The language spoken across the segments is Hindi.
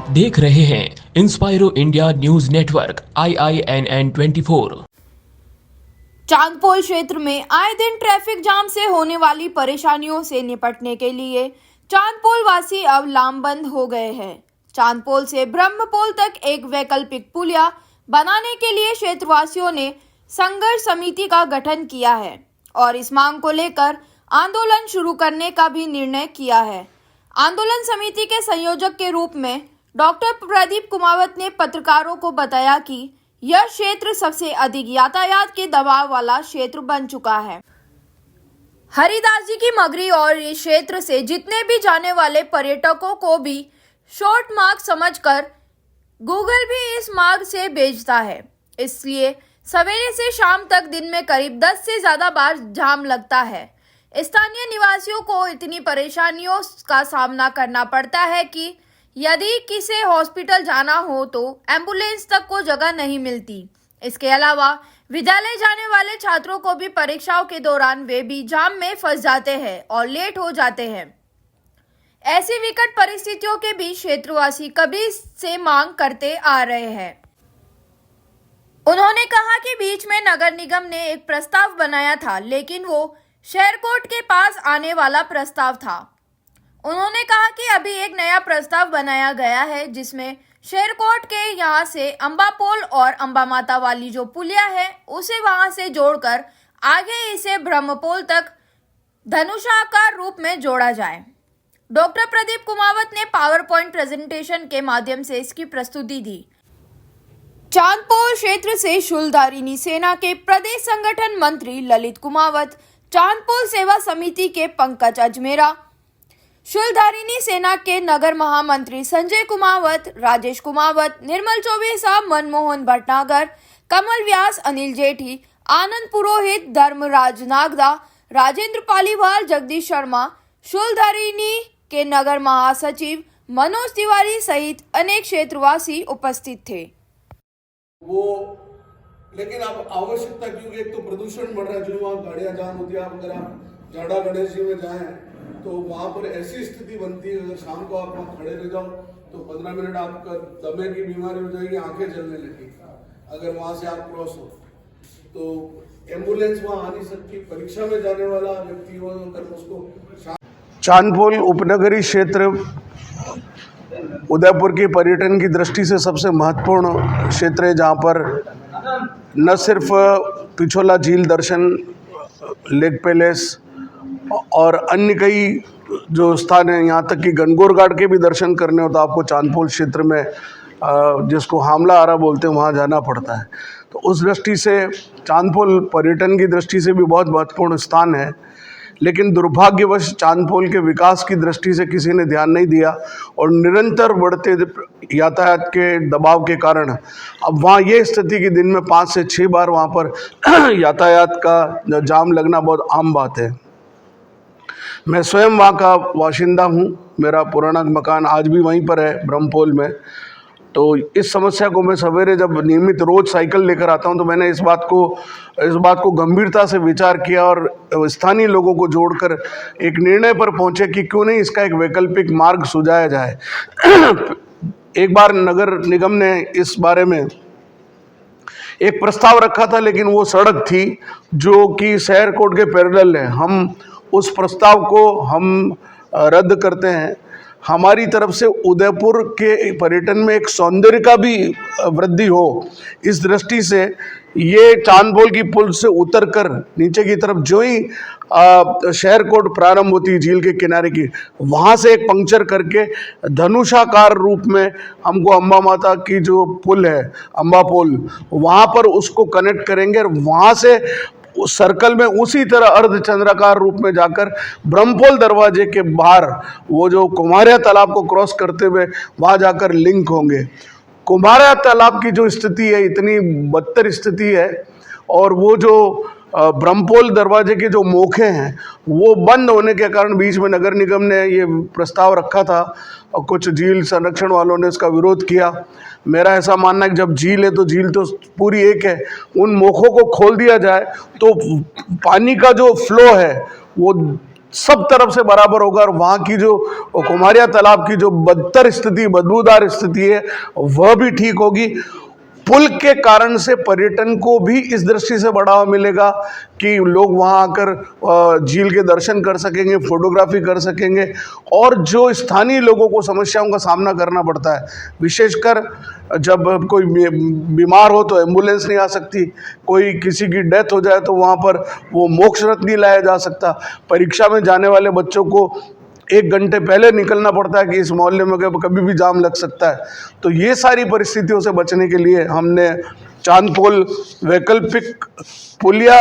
आप देख रहे हैं Inspiro India news network IINN 24। Chandpol क्षेत्र में आए दिन ट्रैफिक जाम से होने वाली परेशानियों से निपटने के लिए चांदपोल वासी अब लामबंद हो गए हैं। चांदपोल से ब्रह्मपोल तक एक वैकल्पिक पुलिया बनाने के लिए क्षेत्रवासियों ने संघर्ष समिति का गठन किया है और इस मांग को लेकर आंदोलन शुरू करने का भी निर्णय किया है। आंदोलन समिति के संयोजक के रूप में डॉक्टर प्रदीप कुमावत ने पत्रकारों को बताया कि यह क्षेत्र सबसे अधिक यातायात के दबाव वाला क्षेत्र बन चुका है। हरिदास जी की मगरी और इस क्षेत्र से जितने भी जाने वाले पर्यटकों को भी शॉर्ट मार्ग समझकर गूगल भी इस मार्ग से भेजता है, इसलिए सवेरे से शाम तक दिन में करीब 10 से ज्यादा बार जाम लगता है। स्थानीय निवासियों को इतनी परेशानियों का सामना करना पड़ता है कि यदि किसी हॉस्पिटल जाना हो तो एम्बुलेंस तक को जगह नहीं मिलती। इसके अलावा विद्यालय जाने वाले छात्रों को भी परीक्षाओं के दौरान वे भी जाम में फंस जाते हैं और लेट हो जाते हैं। ऐसी विकट परिस्थितियों के बीच क्षेत्रवासी कभी से मांग करते आ रहे हैं। उन्होंने कहा कि बीच में नगर निगम ने एक प्रस्ताव बनाया था, लेकिन वो शेरकोट के पास आने वाला प्रस्ताव था। उन्होंने कहा कि अभी एक नया प्रस्ताव बनाया गया है जिसमें शेरकोट के यहाँ से अंबापोल और अंबा माता वाली जो पुलिया है उसे वहां से जोड़कर आगे इसे ब्रह्मपोल तक धनुषाकार रूप में जोड़ा जाए। डॉक्टर प्रदीप कुमावत ने पावर पॉइंट प्रेजेंटेशन के माध्यम से इसकी प्रस्तुति दी। चांदपोल क्षेत्र से शूलधारिणी सेना के प्रदेश संगठन मंत्री ललित कुमावत, चांदपोल सेवा समिति के पंकज अजमेरा, शूलधारिणी सेना के नगर महामंत्री संजय कुमावत, राजेश कुमावत, निर्मल चौबे साहब, मनमोहन भटनागर, कमल व्यास, अनिल जेठी, आनंद पुरोहित, धर्मराज नागदा, राजेंद्र पालीवाल, जगदीश शर्मा, शूलधारिणी के नगर महासचिव मनोज तिवारी सहित अनेक क्षेत्रवासी उपस्थित थे। वो लेकिन अब आवश्यकता, क्योंकि एक तो प्रदूषण बढ़ रहा है, जो वहाँ गाड़ियाँ जाम होती है। अगर आप झाड़ा गणेश जी में जाएं तो वहाँ पर ऐसी स्थिति बनती है, अगर शाम को आप वहाँ खड़े रह जाओ तो 15 मिनट आपका दमे की बीमारी हो जाएगी, आंखें जलने लगेगी। अगर वहाँ से आप क्रॉस हो तो एम्बुलेंस वहाँ आ नहीं सकती। परीक्षा में जाने वाला व्यक्ति हो अगर उसको। चांदपोल उपनगरीय क्षेत्र उदयपुर के पर्यटन की दृष्टि से सबसे महत्वपूर्ण क्षेत्र है, जहाँ पर न सिर्फ पिछोला झील दर्शन, लेक पैलेस और अन्य कई जो स्थान हैं, यहाँ तक कि गणगौर घाट के भी दर्शन करने हो तो आपको चांदपोल क्षेत्र में, जिसको हामला आरा बोलते हैं, वहाँ जाना पड़ता है। तो उस दृष्टि से चांदपोल पर्यटन की दृष्टि से भी बहुत महत्वपूर्ण स्थान है, लेकिन दुर्भाग्यवश चांदपोल के विकास की दृष्टि से किसी ने ध्यान नहीं दिया और निरंतर बढ़ते यातायात के दबाव के कारण अब वहाँ ये स्थिति कि दिन में 5 से 6 बार वहाँ पर यातायात का जाम लगना बहुत आम बात है। मैं स्वयं वहाँ का बाशिंदा हूँ, मेरा पुराना मकान आज भी वहीं पर है ब्रह्मपोल में। तो इस समस्या को मैं सवेरे जब नियमित रोज साइकिल लेकर आता हूं तो मैंने इस बात को गंभीरता से विचार किया और स्थानीय लोगों को जोड़कर एक निर्णय पर पहुंचे कि क्यों नहीं इसका एक वैकल्पिक मार्ग सुझाया जाए। एक बार नगर निगम ने इस बारे में एक प्रस्ताव रखा था, लेकिन वो सड़क थी जो कि शेरकोट के पैरेलल है। हम उस प्रस्ताव को हम रद्द करते हैं। हमारी तरफ से उदयपुर के पर्यटन में एक सौंदर्य का भी वृद्धि हो, इस दृष्टि से ये चांदपोल की पुल से उतरकर नीचे की तरफ जो ही शेरकोट प्रारंभ होती है झील के किनारे की, वहाँ से एक पंक्चर करके धनुषाकार रूप में हमको अंबा माता की जो पुल है, अंबापोल, वहाँ पर उसको कनेक्ट करेंगे और वहाँ से उस सर्कल में उसी तरह अर्धचंद्राकार रूप में जाकर ब्रह्मपोल दरवाजे के बाहर वो जो कुम्हारिया तालाब को क्रॉस करते हुए वहाँ जाकर लिंक होंगे। कुम्हारिया तालाब की जो स्थिति है, इतनी बदतर स्थिति है, और वो जो ब्रह्मपोल दरवाजे के जो मोखे हैं वो बंद होने के कारण बीच में नगर निगम ने ये प्रस्ताव रखा था और कुछ झील संरक्षण वालों ने इसका विरोध किया। मेरा ऐसा मानना है कि जब झील है तो झील तो पूरी एक है, उन मोखों को खोल दिया जाए तो पानी का जो फ्लो है वो सब तरफ से बराबर होगा और वहाँ की जो कुमारिया तालाब की जो बदतर स्थिति, बदबूदार स्थिति है, वह भी ठीक होगी। पुल के कारण से पर्यटन को भी इस दृष्टि से बढ़ावा मिलेगा कि लोग वहाँ आकर झील के दर्शन कर सकेंगे, फोटोग्राफी कर सकेंगे। और जो स्थानीय लोगों को समस्याओं का सामना करना पड़ता है, विशेषकर जब कोई बीमार हो तो एम्बुलेंस नहीं आ सकती, कोई किसी की डेथ हो जाए तो वहाँ पर वो मोक्ष रथ नहीं लाया जा सकता, परीक्षा में जाने वाले बच्चों को 1 घंटे पहले निकलना पड़ता है कि इस मोहल्ले में कभी भी जाम लग सकता है। तो ये सारी परिस्थितियों से बचने के लिए हमने चांदपोल वैकल्पिक पुलिया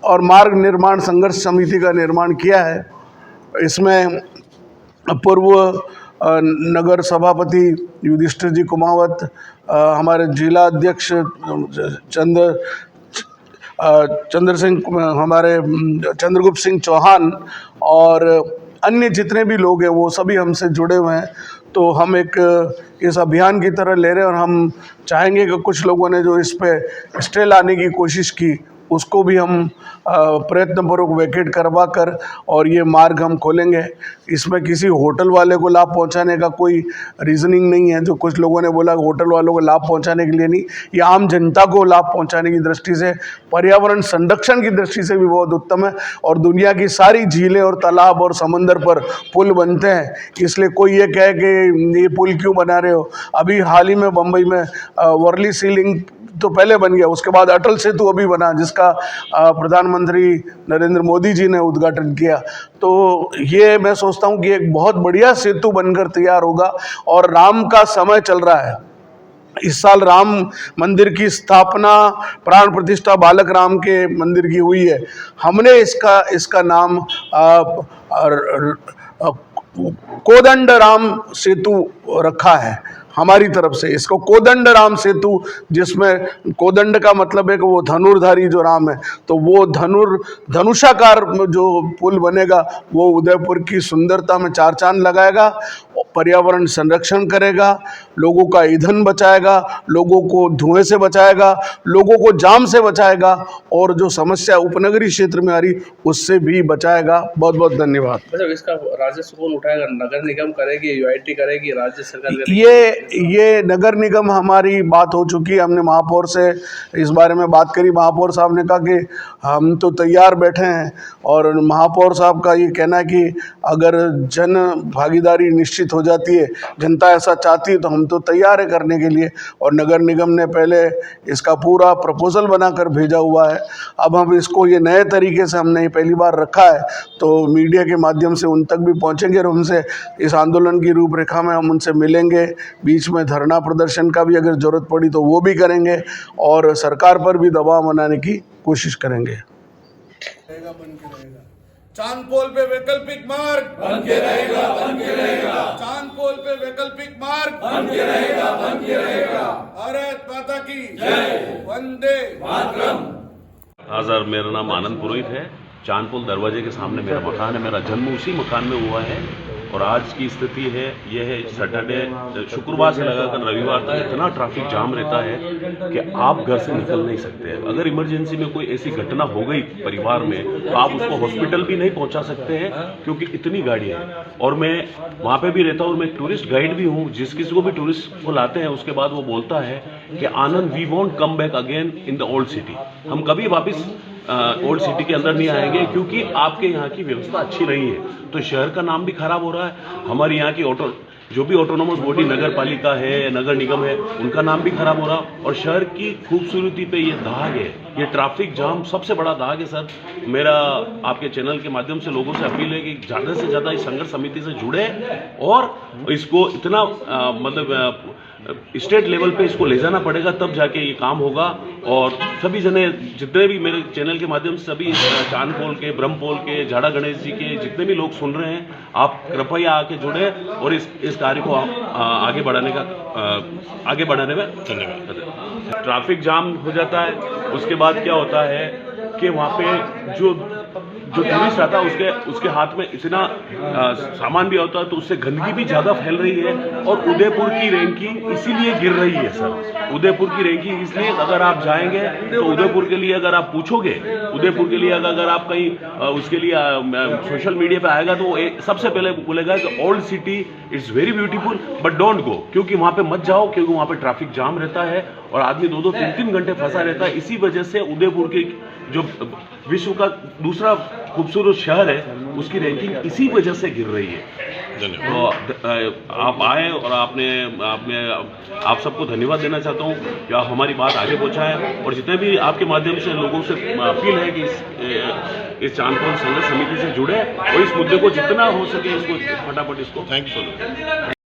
और मार्ग निर्माण संघर्ष समिति का निर्माण किया है। इसमें पूर्व नगर सभापति युधिष्ठिर जी कुमावत, हमारे जिला अध्यक्ष चंद्र सिंह, हमारे चंद्रगुप्त सिंह चौहान और अन्य जितने भी लोग हैं वो सभी हमसे जुड़े हुए हैं। तो हम एक इस अभियान की तरह ले रहे हैं और हम चाहेंगे कि कुछ लोगों ने जो इस पे स्टे लाने की कोशिश की उसको भी हम प्रयत्नपूर्वक वैकेट करवा कर और ये मार्ग हम खोलेंगे। इसमें किसी होटल वाले को लाभ पहुंचाने का कोई रीजनिंग नहीं है। जो कुछ लोगों ने बोला होटल वालों को लाभ पहुंचाने के लिए नहीं, ये आम जनता को लाभ पहुंचाने की दृष्टि से, पर्यावरण संरक्षण की दृष्टि से भी बहुत उत्तम है। और दुनिया की सारी झीलें और तालाब और समंदर पर पुल बनते हैं, इसलिए कोई ये कहे कि ये पुल क्यों बना रहे हो। अभी हाल ही में बम्बई में वर्ली सीलिंग तो पहले बन गया, उसके बाद अटल सेतु अभी बना जिसका प्रधानमंत्री नरेंद्र मोदी जी ने उद्घाटन किया। तो ये मैं सोचता हूँ कि एक बहुत बढ़िया सेतु बनकर तैयार होगा। और राम का समय चल रहा है, इस साल राम मंदिर की स्थापना, प्राण प्रतिष्ठा बालक राम के मंदिर की हुई है। हमने इसका नाम कोदंड राम सेतु रखा है हमारी तरफ से। इसको कोदंड राम सेतु, जिसमें कोदंड का मतलब है कि वो धनुर्धारी जो राम है, तो वो धनुषाकार जो पुल बनेगा वो उदयपुर की सुंदरता में 4 चांद लगाएगा, पर्यावरण संरक्षण करेगा, लोगों का ईंधन बचाएगा, लोगों को धुएं से बचाएगा, लोगों को जाम से बचाएगा और जो समस्या उपनगरीय क्षेत्र में आ रही उससे भी बचाएगा। बहुत बहुत धन्यवाद। मतलब इसका राजस्व कौन उठाएगा? नगर निगम करेगी, यूआईटी करेगी, राज्य सरकार करेगी? ये नगर निगम, हमारी बात हो चुकी है, हमने महापौर से इस बारे में बात करी। महापौर साहब ने कहा कि हम तो तैयार बैठे हैं, और महापौर साहब का ये कहना है कि अगर जन भागीदारी निश्चित हो जाती है, जनता ऐसा चाहती है, तो हम तो तैयार है करने के लिए। और नगर निगम ने पहले इसका पूरा प्रपोजल बनाकर भेजा हुआ है। अब हम इसको ये नए तरीके से हमने पहली बार रखा है, तो मीडिया के माध्यम से उन तक भी पहुंचेंगे और उनसे इस आंदोलन की रूपरेखा में हम उनसे मिलेंगे। बीच में धरना प्रदर्शन का भी अगर जरूरत पड़ी तो वो भी करेंगे और सरकार पर भी दबाव बनाने की कोशिश करेंगे। चांदपोल पे वैकल्पिक मार्ग बन के रहेगा, बन के रहेगा। चांदपोल पे वैकल्पिक मार्ग बन के रहेगा, बन के रहेगा। भारत माता की जय, वंदे मातरम। सर, मेरा नाम आनंद पुरोहित है। चांदपोल दरवाजे के सामने मेरा मकान है। मेरा जन्म उसी मकान में हुआ है और आज की स्थिति है यह है, सैटरडे शुक्रवार से लगाकर रविवार तक इतना ट्रैफिक जाम रहता है कि आप घर से निकल नहीं सकते। अगर इमरजेंसी में कोई ऐसी घटना हो गई परिवार में तो आप उसको हॉस्पिटल भी नहीं पहुंचा सकते हैं क्योंकि इतनी गाड़ियां हैं। और मैं वहाँ पे भी रहता हूँ, मैं टूरिस्ट गाइड भी हूँ। जिस किसी को भी टूरिस्ट को लाते हैं उसके बाद वो बोलता है कि Anand, we want come back again in the old city. हम कभी वापस ओल्ड सिटी के अंदर नहीं आएंगे क्योंकि आपके यहाँ की व्यवस्था अच्छी नहीं है। तो शहर का नाम भी खराब हो रहा है, हमारे यहाँ की जो भी ऑटोनोमस बॉडी नगर पालिका है, नगर निगम है, उनका नाम भी खराब हो रहा, और शहर की खूबसूरती पे ये दाग है, ये ट्रैफिक जाम सबसे बड़ा दाग है। सर, मेरा आपके चैनल के माध्यम से लोगों से अपील है कि ज़्यादा से ज़्यादा इस संघर्ष समिति से जुड़े और इसको इतना मतलब स्टेट लेवल पे इसको ले जाना पड़ेगा, तब जाके ये काम होगा। और सभी जने, जितने भी मेरे चैनल के माध्यम से सभी चांदपोल के, ब्रह्मपोल के, झाड़ा गणेश जी के जितने भी लोग सुन रहे हैं, आप कृपया आके जुड़े और इस कार्य को आगे बढ़ाने में धन्यवाद। ट्रैफिक जाम हो जाता है, उसके बाद क्या होता है कि वहाँ पे जो जो टूरिस्ट आता है उसके हाथ में इतना सामान भी होता है, तो उससे गंदगी भी ज़्यादा फैल रही है। और उदयपुर की रैंकिंग इसीलिए गिर रही है सर, उदयपुर की रैंकिंग इसलिए, अगर आप जाएंगे तो उदयपुर के लिए अगर आप पूछोगे, उदयपुर के लिए अगर आप कहीं उसके लिए सोशल मीडिया पे आएगा, तो वो सबसे पहले बोलेगा कि old city it's very beautiful but don't go, क्योंकि वहाँ पे मत जाओ, क्योंकि वहाँ पे ट्रैफिक जाम रहता है और आदमी 2-2, 3-3 घंटे फंसा रहता है। इसी वजह से उदयपुर की जो विश्व का दूसरा खूबसूरत शहर है, उसकी रैंकिंग इसी वजह से गिर रही है। तो आप आए और आप सबको धन्यवाद देना चाहता हूँ कि आप हमारी बात आगे पहुँचाएं, और जितने भी आपके माध्यम से लोगों से अपील है कि इस चांदपोल संघर्ष समिति से जुड़े और इस मुद्दे को जितना हो सके इसको फटाफट इसको